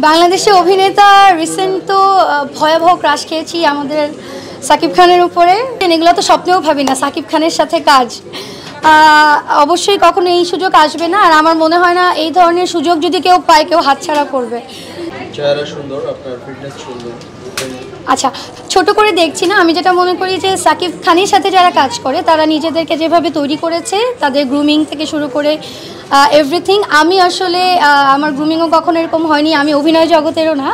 বাংলাদেশে অভিনেতা রিসেন্ট তো ভয়াবহ ক্রাশ খেয়েছি আমাদের সাকিব খানের উপরে। এগুলো তো স্বপ্নেও ভাবি না সাকিব খানের সাথে কাজ। অবশ্যই কখনো এই সুযোগ আসবে না, আর আমার মনে হয় না এই ধরনের সুযোগ যদি কেউ পায় কেউ হাতছাড়া করবে। চেহারা সুন্দর, আপনার ফিটনেস সুন্দর। আচ্ছা, ছোট করে দেখছি না, আমি যেটা মনে করি যে সাকিব খানের সাথে যারা কাজ করে তারা নিজেদেরকে যেভাবে তৈরি করেছে, তাদের গ্রুমিং থেকে শুরু করে এভরিথিং, আমি আসলে আমার গ্রুমিংও কখনো এরকম হয়নি। আমি অভিনয় জগতেরও না,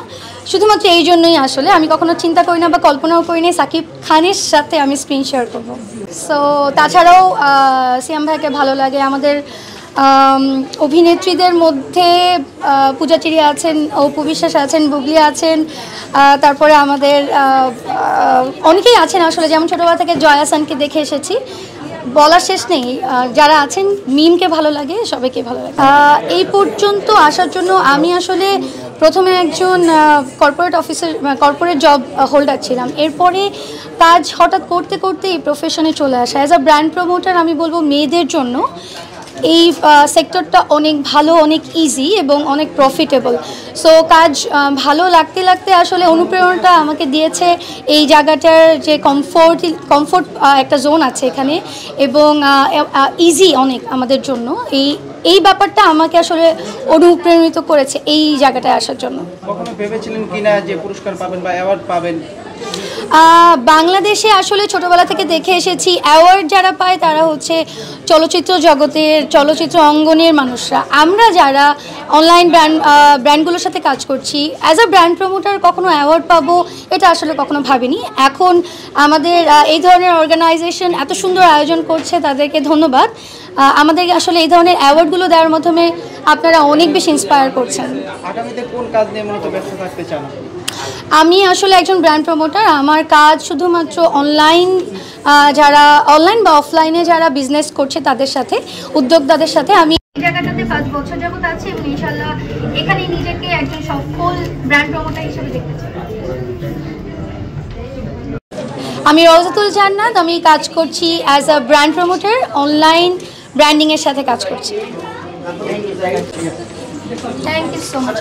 শুধুমাত্র এই জন্যই আসলে আমি কখনো চিন্তা করি না বা কল্পনাও করি না সাকিব খানের সাথে আমি স্ক্রিন শেয়ার করবো। সো তাছাড়াও সিয়াম ভাইকে ভালো লাগে। আমাদের অভিনেত্রীদের মধ্যে পূজা চিরি আছেন, অপু বিশ্বাস আছেন, বুবলি আছেন, তারপরে আমাদের অনেকেই আছেন আসলে, যেমন ছোটোবেলা থেকে জয়া হাসানকে দেখে এসেছি, বলার শেষ নেই। যারা আছেন, মিমকে ভালো লাগে, সবাইকে ভালো লাগে। এই পর্যন্ত আসার জন্য আমি আসলে প্রথমে একজন কর্পোরেট জব হোল্ডার ছিলাম। এরপরে কাজ হঠাৎ করতে করতে এই প্রফেশনে চলে আসা। অ্যাজ আ ব্র্যান্ড প্রমোটার আমি বলবো মেয়েদের জন্য এই সেক্টরটা অনেক ভালো, অনেক ইজি এবং অনেক প্রফিটেবল। সো কাজ ভালো লাগতে লাগতে আসলে অনুপ্রেরণাটা আমাকে দিয়েছে এই জায়গাটার যে কমফোর্ট একটা জোন আছে এখানে, এবং ইজি অনেক আমাদের জন্য। এই ব্যাপারটা আমাকে আসলে অনুপ্রেরিত করেছে এই জায়গাটায় আসার জন্য। কখনো ভেবেছিলেন কিনা যে পুরস্কার পাবেন বা অ্যাওয়ার্ড পাবেন? বাংলাদেশে আসলে ছোটোবেলা থেকে দেখে এসেছি অ্যাওয়ার্ড যারা পায় তারা হচ্ছে চলচ্চিত্র জগতের, চলচ্চিত্র অঙ্গনের মানুষরা। আমরা যারা অনলাইন ব্র্যান্ডগুলোর সাথে কাজ করছি, অ্যাজ আ ব্র্যান্ড প্রমোটার কখনো অ্যাওয়ার্ড পাবো এটা আসলে কখনো ভাবিনি। এখন আমাদের এই ধরনের অর্গানাইজেশন এত সুন্দর আয়োজন করছে, তাদেরকে ধন্যবাদ। আমাদেরকে আসলে এই ধরনের অ্যাওয়ার্ডগুলো দেওয়ার মাধ্যমে আপনারা অনেক বেশি ইন্সপায়ার করছেন। আগামীতে কোন কাজ নিয়ে মূলত ব্যস্ত থাকতে চান? আমি আসলে একজন ব্র্যান্ড প্রমোটার। আমার কাজ শুধুমাত্র যারা অনলাইন বা অফলাইনে যারা বিজনেস করছে তাদের সাথে, উদ্যোক্তাদের সাথে। আমি এই জায়গাটাতে 5 বছর যাবত আছি এবং ইনশাআল্লাহ এখানে নিজেকে একজন সফল ব্র্যান্ড প্রমোটার হিসেবে দেখতে চাই। আমি রওজাতুল জান্নাত, আমি কাজ করছি as a brand promoter, online ব্র্যান্ডিংয়ের সাথে কাজ করছি। Thank you so much.